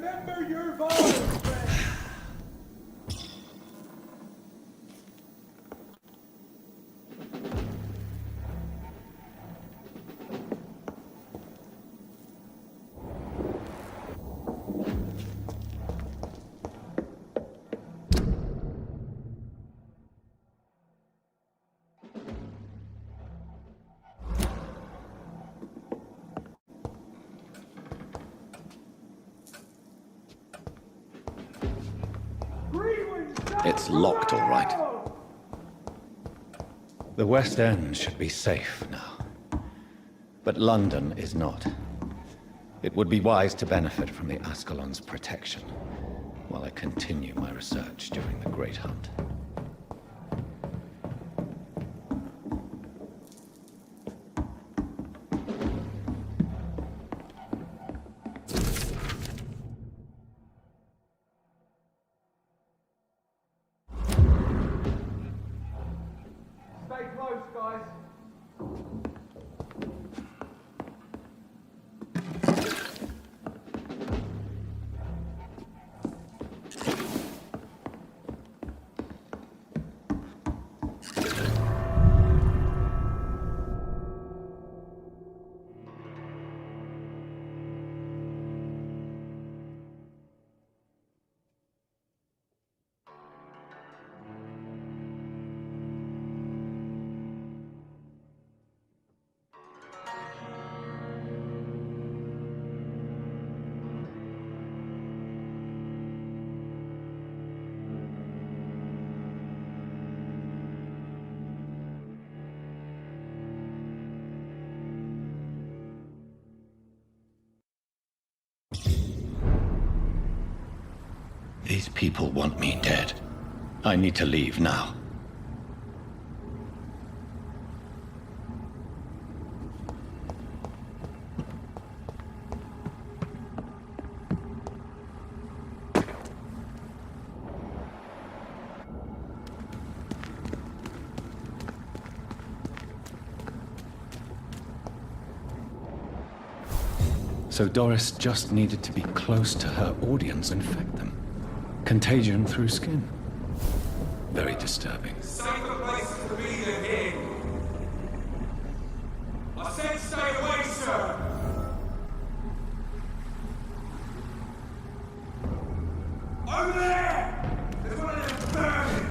Remember your vows, friend! It's locked, all right. The West End should be safe now. But London is not. It would be wise to benefit from the Ascalon's protection, while I continue my research during the Great Hunt. Stay close, guys. These people want me dead. I need to leave now. So Doris just needed to be close to her audience and infect them. Contagion through skin. Very disturbing. Safer places to be than here. I said stay away, sir! Over there! There's one of them burning!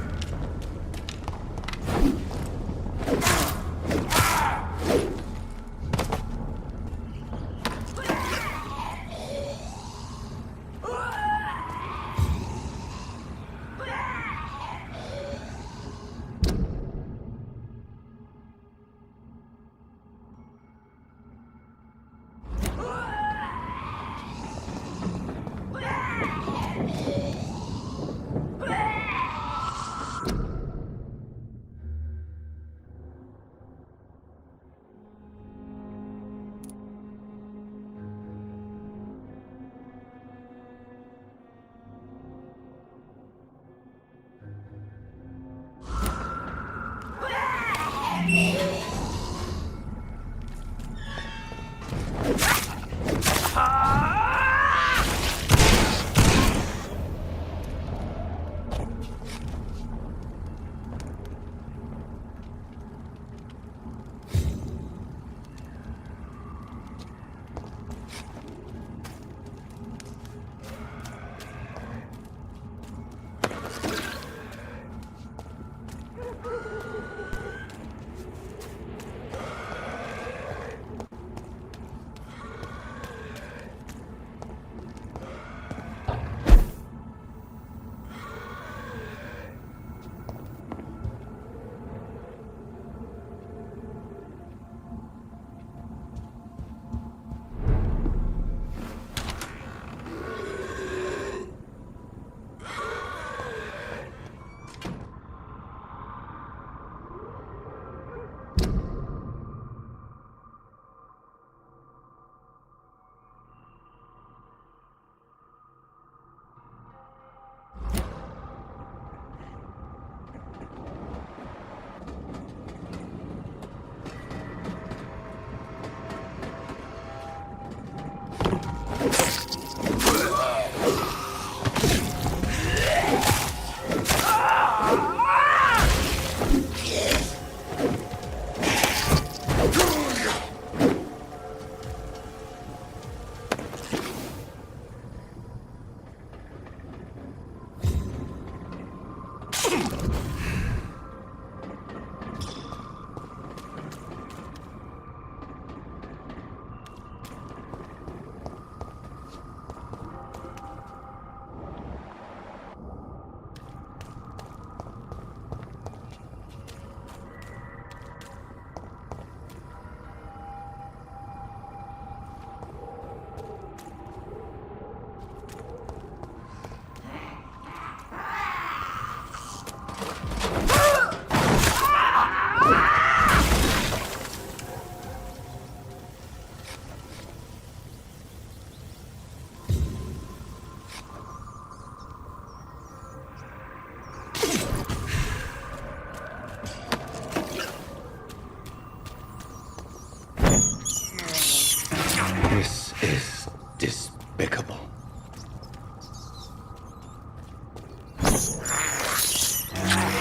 is despicable.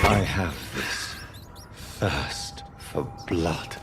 I have this thirst for blood.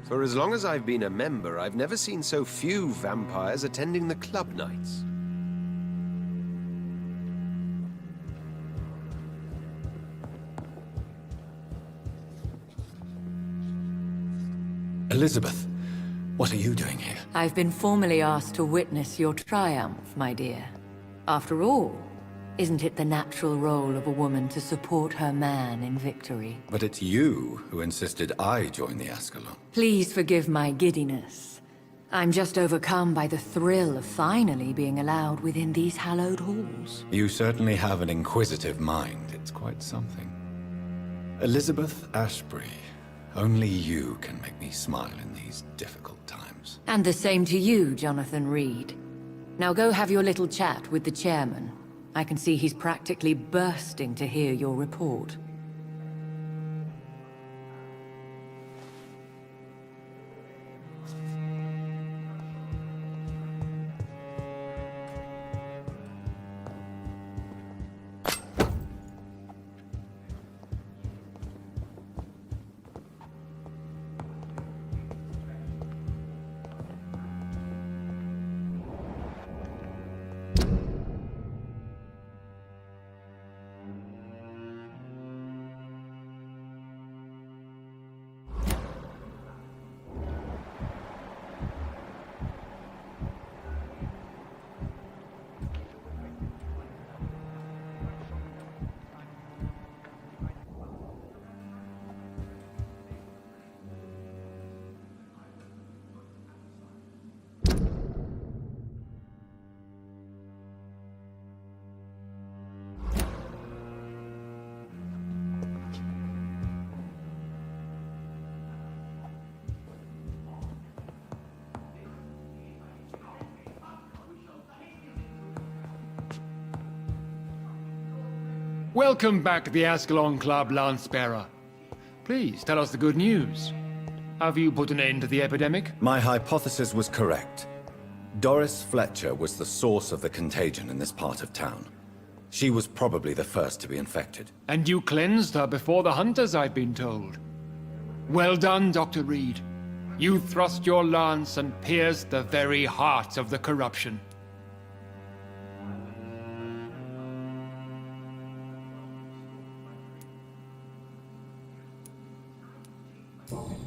For as long as I've been a member, I've never seen so few vampires attending the club nights. Elizabeth, what are you doing here? I've been formally asked to witness your triumph, my dear. After all, isn't it the natural role of a woman to support her man in victory? But it's you who insisted I join the Ascalon. Please forgive my giddiness. I'm just overcome by the thrill of finally being allowed within these hallowed halls. You certainly have an inquisitive mind. It's quite something. Elizabeth Ashbury, only you can make me smile in these difficult times. And the same to you, Jonathan Reed. Now go have your little chat with the chairman. I can see he's practically bursting to hear your report. Welcome back to the Ascalon Club, Lance-Bearer. Please, tell us the good news. Have you put an end to the epidemic? My hypothesis was correct. Doris Fletcher was the source of the contagion in this part of town. She was probably the first to be infected. And you cleansed her before the hunters, I've been told. Well done, Dr. Reed. You thrust your lance and pierced the very heart of the corruption.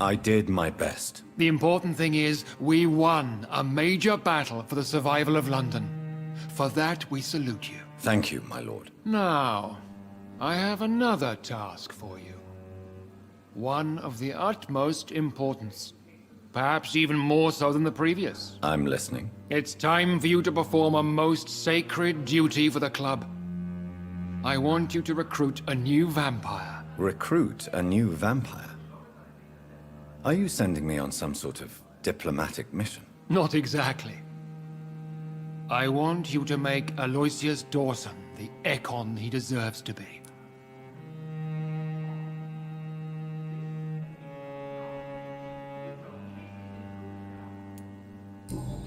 I did my best. The important thing is, we won a major battle for the survival of London. For that, we salute you. Thank you, my lord. Now, I have another task for you. One of the utmost importance. Perhaps even more so than the previous. I'm listening. It's time for you to perform a most sacred duty for the club. I want you to recruit a new vampire. Recruit a new vampire? Are you sending me on some sort of diplomatic mission? Not exactly. I want you to make Aloysius Dawson the Ekon he deserves to be.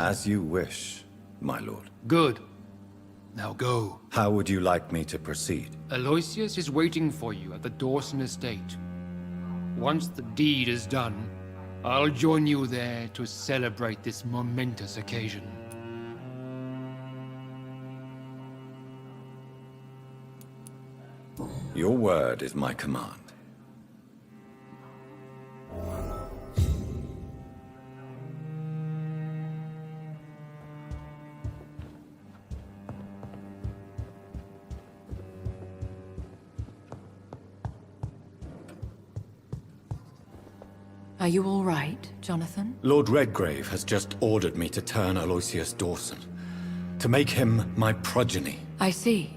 As you wish, my lord. Good. Now go. How would you like me to proceed? Aloysius is waiting for you at the Dawson estate. Once the deed is done, I'll join you there to celebrate this momentous occasion. Your word is my command. Are you all right, Jonathan? Lord Redgrave has just ordered me to turn Aloysius Dawson, to make him my progeny. I see.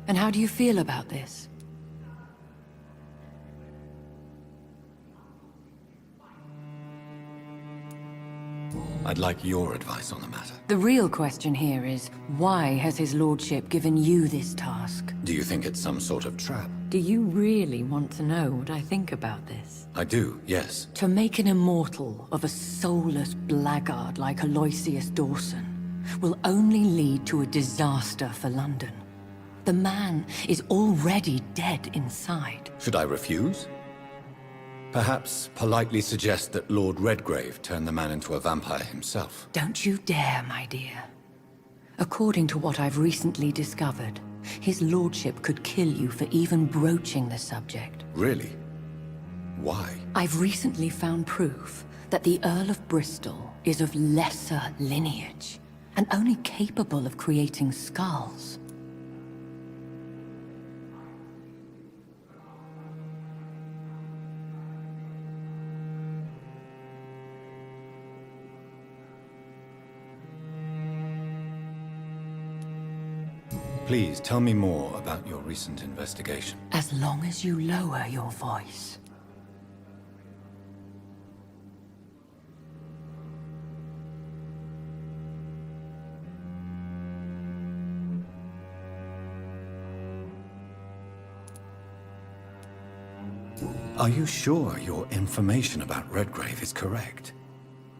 And how do you feel about this? I'd like your advice on the matter. The real question here is, why has his lordship given you this task? Do you think it's some sort of trap? Do you really want to know what I think about this? I do, yes. To make an immortal of a soulless blackguard like Aloysius Dawson will only lead to a disaster for London. The man is already dead inside. Should I refuse? Perhaps politely suggest that Lord Redgrave turned the man into a vampire himself. Don't you dare, my dear. According to what I've recently discovered, his lordship could kill you for even broaching the subject. Really? Why? I've recently found proof that the Earl of Bristol is of lesser lineage, and only capable of creating skulls. Please tell me more about your recent investigation. As long as you lower your voice. Are you sure your information about Redgrave is correct?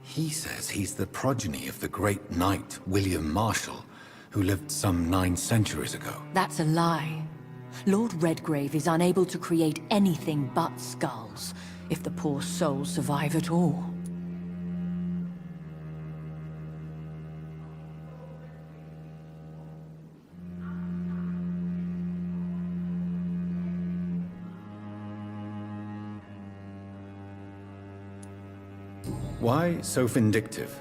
He says he's the progeny of the great knight William Marshall, who lived some 9 centuries ago. That's a lie. Lord Redgrave is unable to create anything but skulls, if the poor souls survive at all. Why so vindictive?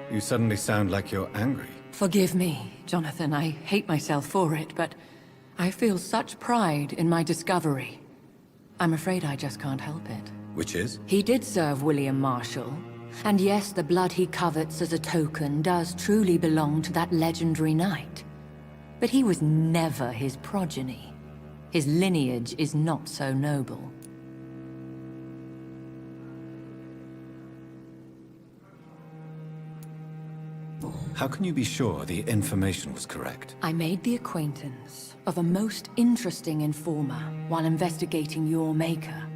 You suddenly sound like you're angry. Forgive me, Jonathan. I hate myself for it, but I feel such pride in my discovery. I'm afraid I just can't help it. Which is? He did serve William Marshall. And yes, the blood he covets as a token does truly belong to that legendary knight. But he was never his progeny. His lineage is not so noble. How can you be sure the information was correct? I made the acquaintance of a most interesting informer while investigating your maker,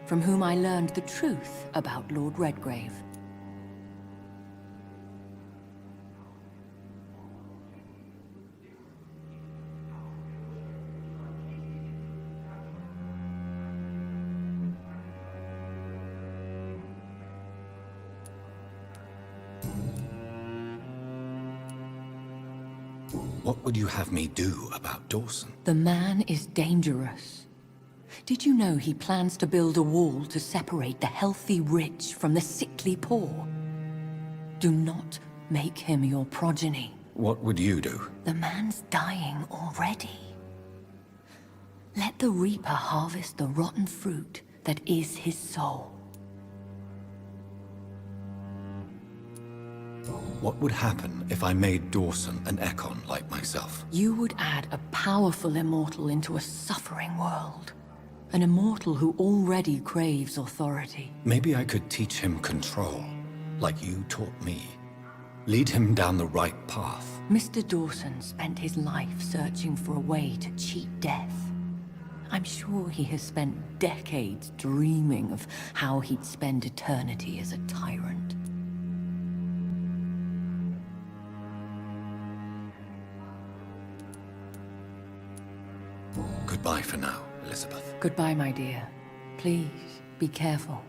from whom I learned the truth about Lord Redgrave. What would you have me do about Dawson? The man is dangerous. Did you know he plans to build a wall to separate the healthy rich from the sickly poor? Do not make him your progeny. What would you do? The man's dying already. Let the Reaper harvest the rotten fruit that is his soul. What would happen if I made Dawson an Ekon like myself? You would add a powerful immortal into a suffering world. An immortal who already craves authority. Maybe I could teach him control, like you taught me. Lead him down the right path. Mr. Dawson spent his life searching for a way to cheat death. I'm sure he has spent decades dreaming of how he'd spend eternity as a tyrant. Goodbye for now, Elizabeth. Goodbye, my dear. Please, be careful.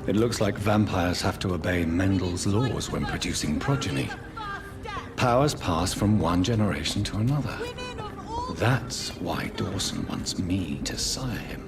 It looks like vampires have to obey Mendel's laws when producing progeny. Powers pass from one generation to another. That's why Dawson wants me to sire him.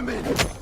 vermin!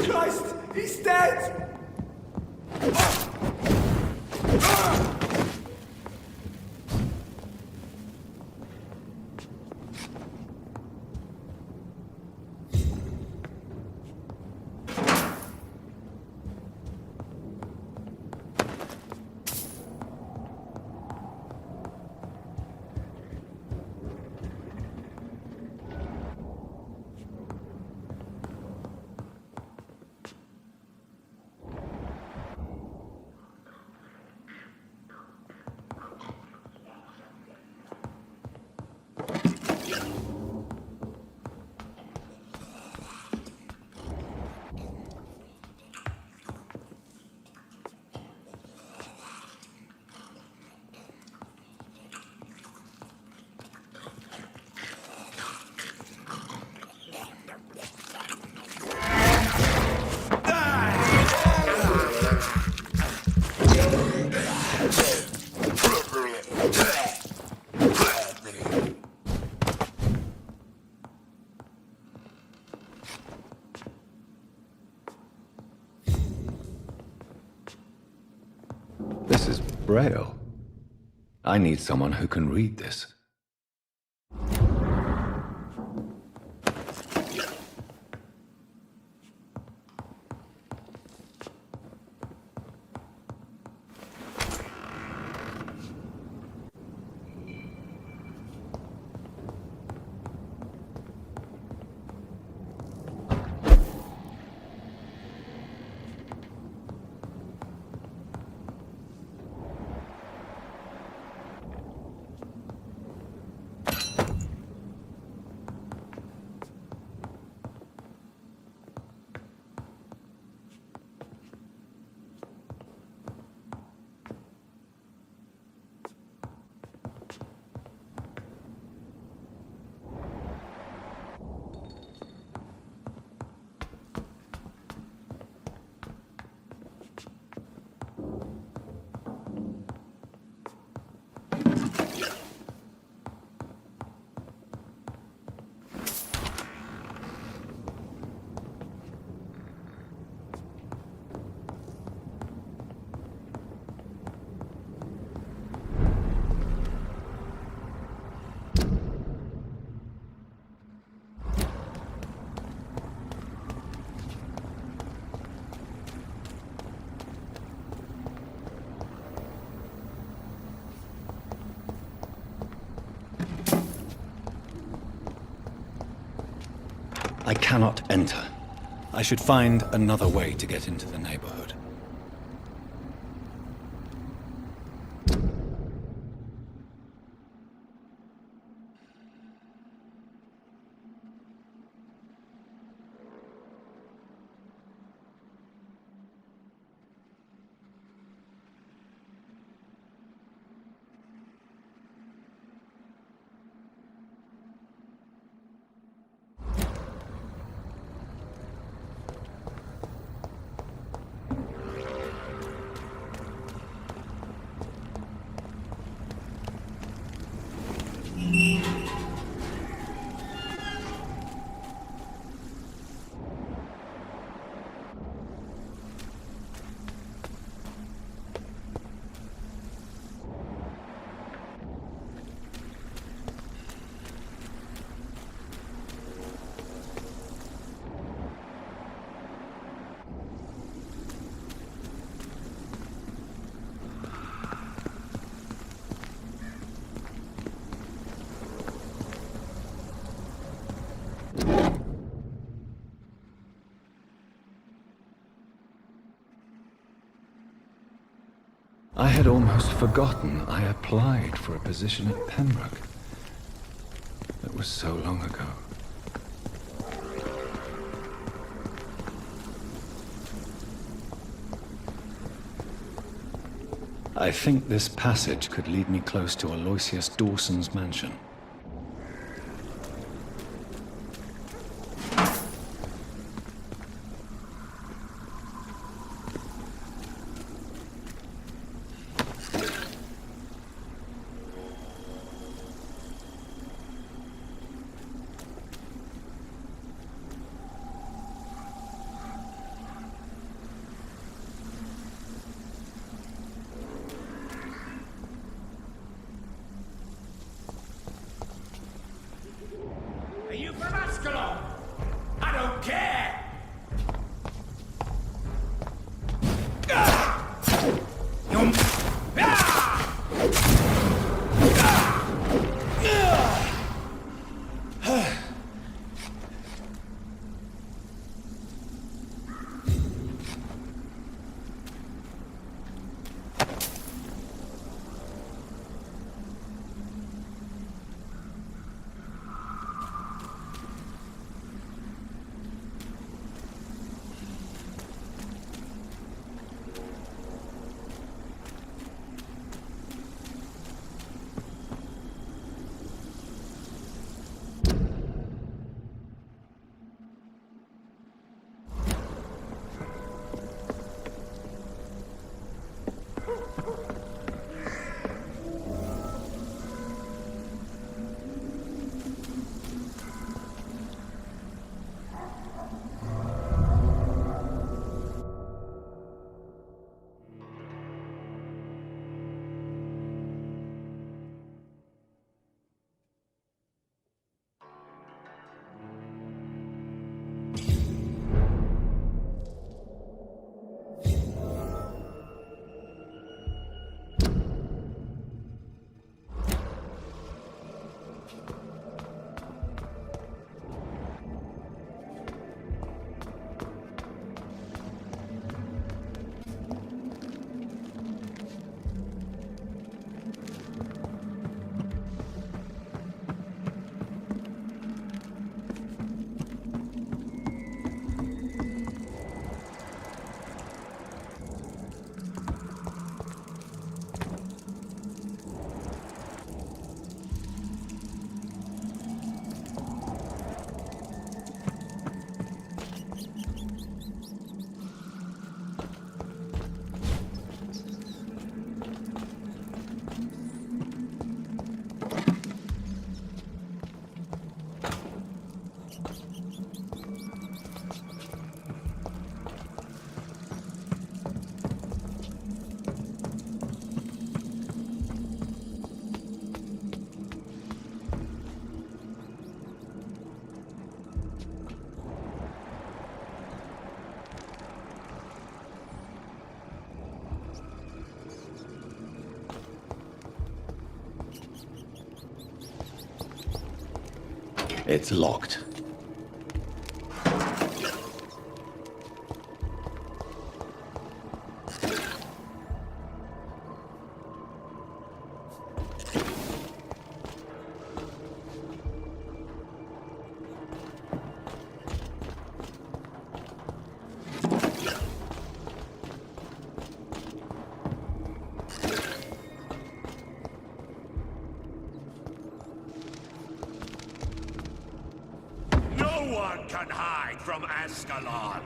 Christ! He's dead! This is Braille. I need someone who can read this. I cannot enter. I should find another way to get into the neighborhood. I had almost forgotten I applied for a position at Pembroke. That was so long ago. I think this passage could lead me close to Aloysius Dawson's mansion. Are you from Ascalon? I don't care! It's locked. hide from Ascalon.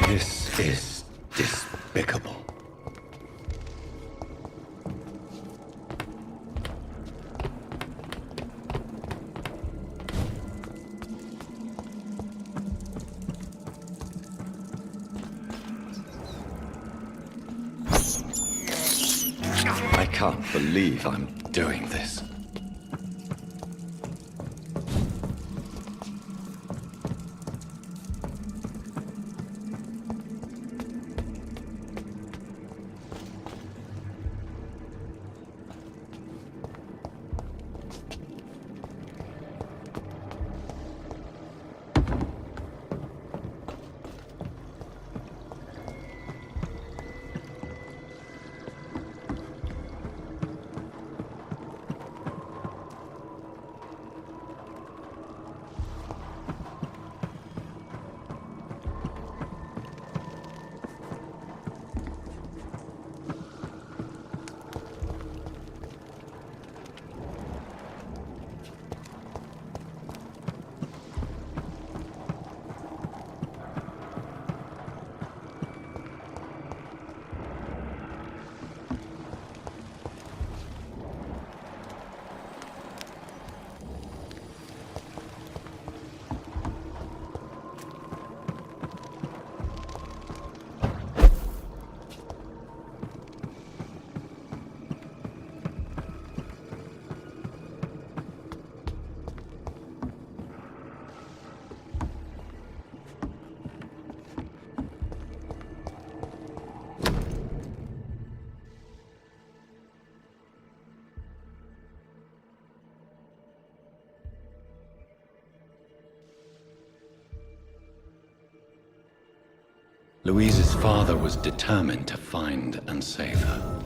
This is despicable. I can't believe I'm doing this. Louise's father was determined to find and save her.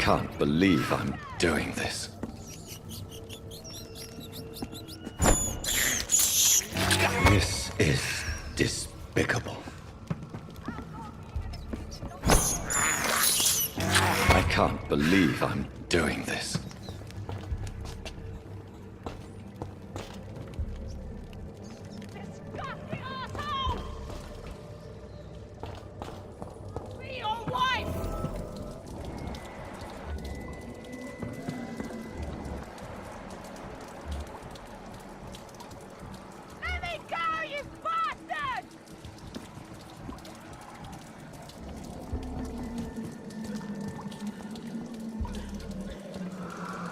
can't believe I'm doing this. This is despicable. I can't believe I'm doing this. Disgusting asshole! Be your wife! Let me go, you bastard!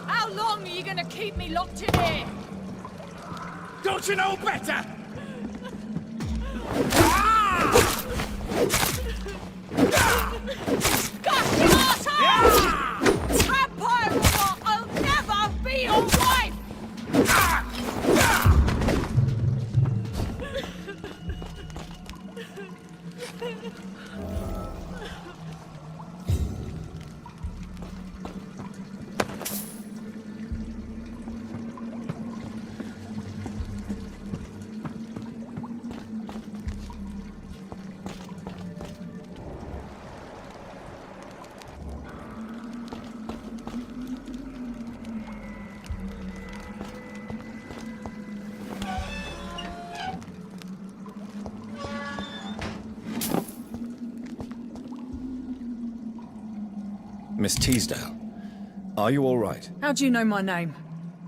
How long are you gonna keep me locked in here? Don't you know better? Disgusting asshole! Vampire or not, I'll never be your wife! Miss Teasdale, are you all right? How do you know my name?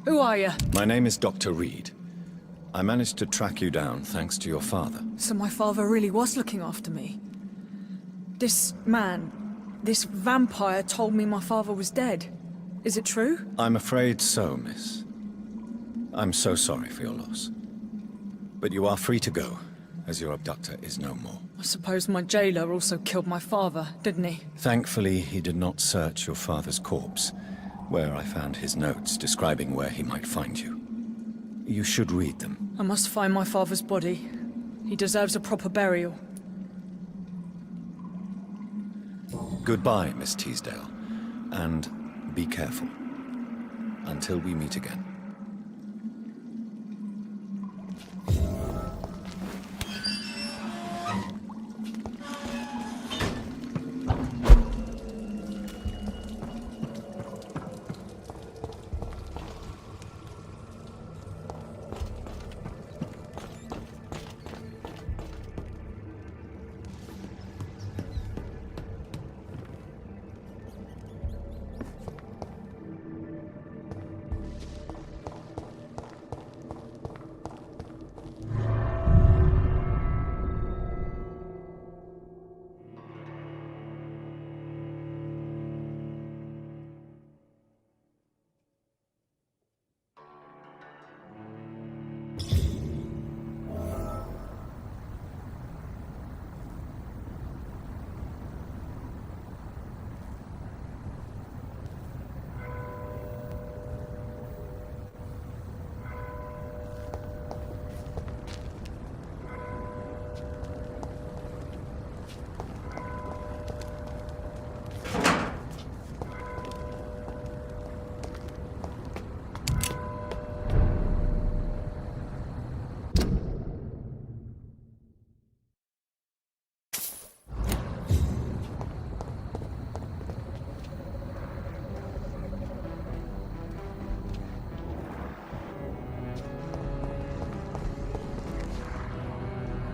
Who are you? My name is Dr. Reed. I managed to track you down thanks to your father. So my father really was looking after me. This man, this vampire told me my father was dead. Is it true? I'm afraid so, miss. I'm so sorry for your loss. But you are free to go, as your abductor is no more. I suppose my jailer also killed my father, didn't he? Thankfully, he did not search your father's corpse, where I found his notes describing where he might find you. You should read them. I must find my father's body. He deserves a proper burial. Goodbye, Miss Teasdale, and be careful. Until we meet again.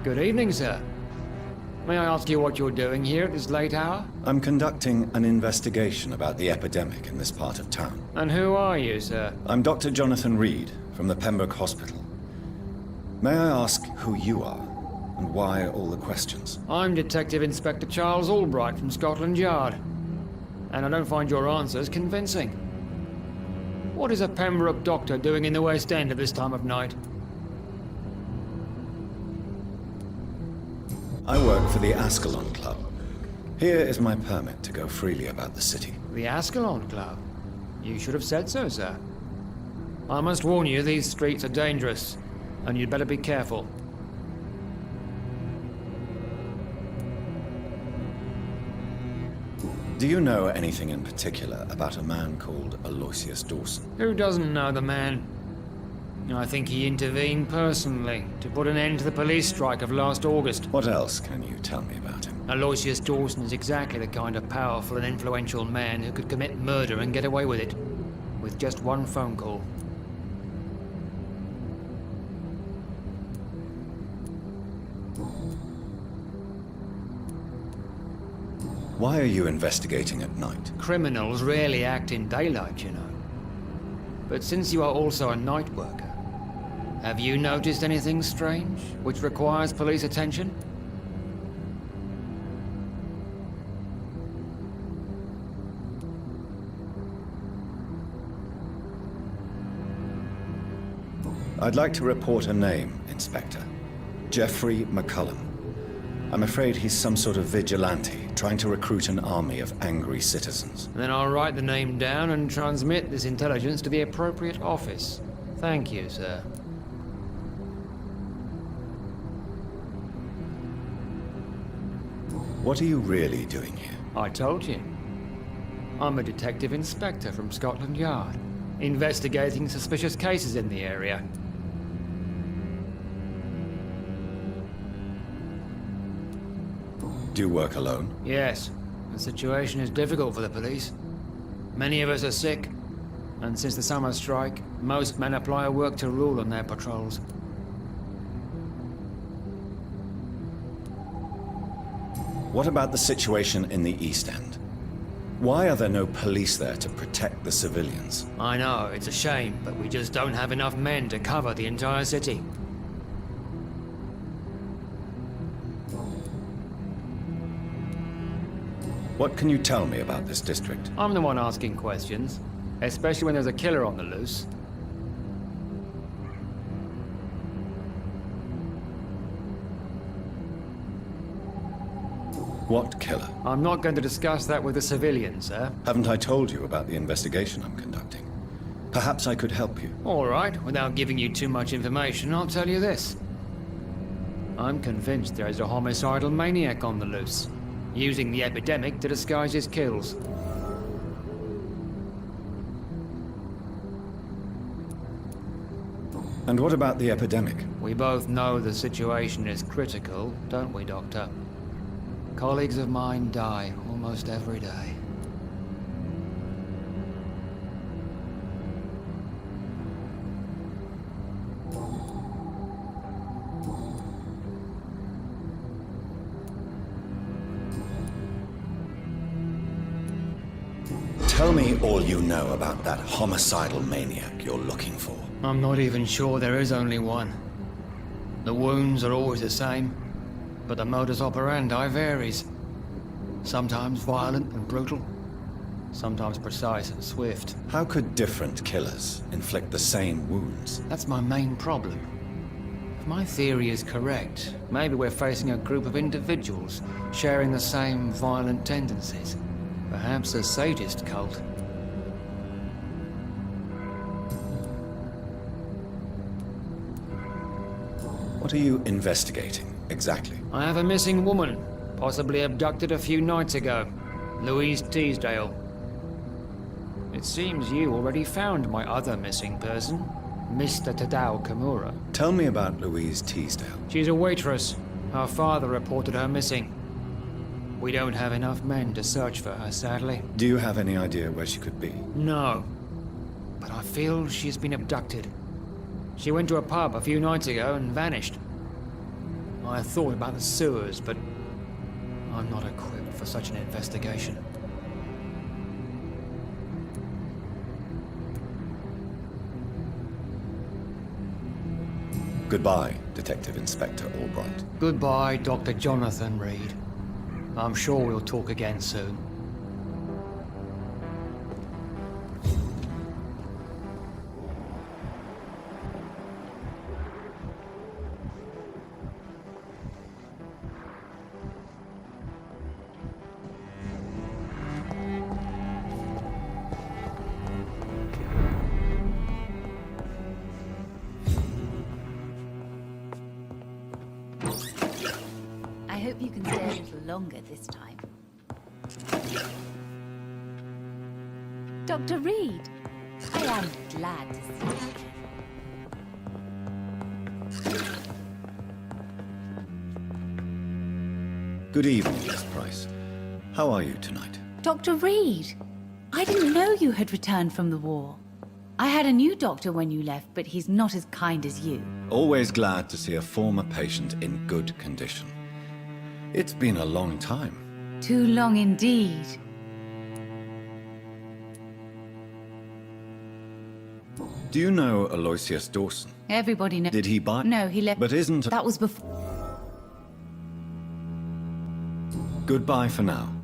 Good evening, sir. May I ask you what you're doing here at this late hour? I'm conducting an investigation about the epidemic in this part of town. And who are you, sir? I'm Dr. Jonathan Reed from the Pembroke Hospital. May I ask who you are and why all the questions? I'm Detective Inspector Charles Albright from Scotland Yard. And I don't find your answers convincing. What is a Pembroke doctor doing in the West End at this time of night? I work for the Ascalon Club. Here is my permit to go freely about the city. The Ascalon Club? You should have said so, sir. I must warn you, these streets are dangerous, and you'd better be careful. Do you know anything in particular about a man called Aloysius Dawson? Who doesn't know the man? I think he intervened personally to put an end to the police strike of last August. What else can you tell me about him? Aloysius Dawson is exactly the kind of powerful and influential man who could commit murder and get away with it, with just one phone call. Why are you investigating at night? Criminals rarely act in daylight, you know. But since you are also a night worker, have you noticed anything strange which requires police attention? I'd like to report a name, Inspector. Jeffrey McCullum. I'm afraid he's some sort of vigilante, trying to recruit an army of angry citizens. Then I'll write the name down and transmit this intelligence to the appropriate office. Thank you, sir. What are you really doing here? I told you. I'm a detective inspector from Scotland Yard, investigating suspicious cases in the area. Do you work alone? Yes, the situation is difficult for the police. Many of us are sick, and since the summer strike, most men apply a work to rule on their patrols. What about the situation in the East End? Why are there no police there to protect the civilians? I know, it's a shame, but we just don't have enough men to cover the entire city. What can you tell me about this district? I'm the one asking questions, especially when there's a killer on the loose. What killer? I'm not going to discuss that with the civilians, sir. Haven't I told you about the investigation I'm conducting? Perhaps I could help you. All right, without giving you too much information, I'll tell you this. I'm convinced there is a homicidal maniac on the loose, using the epidemic to disguise his kills. And what about the epidemic? We both know the situation is critical, don't we, Doctor? Colleagues of mine die almost every day. Tell me all you know about that homicidal maniac you're looking for. I'm not even sure there is only one. The wounds are always the same, but the modus operandi varies. Sometimes violent and brutal, sometimes precise and swift. How could different killers inflict the same wounds? That's my main problem. If my theory is correct, maybe we're facing a group of individuals sharing the same violent tendencies. Perhaps a sadist cult. What are you investigating, exactly? I have a missing woman, possibly abducted a few nights ago. Louise Teasdale. It seems you already found my other missing person, Mr. Tadao Kimura. Tell me about Louise Teasdale. She's a waitress. Her father reported her missing. We don't have enough men to search for her, sadly. Do you have any idea where she could be? No. But I feel she's been abducted. She went to a pub a few nights ago and vanished. I thought about the sewers, but I'm not equipped for such an investigation. Goodbye, Detective Inspector Albright. Goodbye, Dr. Jonathan Reed. I'm sure we'll talk again soon. I hope you can stay a little longer this time. Dr. Reed, I am glad to see you. Good evening, Miss Price. How are you tonight? Dr. Reed, I didn't know you had returned from the war. I had a new doctor when you left, but he's not as kind as you. Always glad to see a former patient in good condition. It's been a long time. Too long indeed. Do you know Aloysius Dawson? Everybody knows. Did he buy? No, he left. But isn't... That was before. Goodbye for now.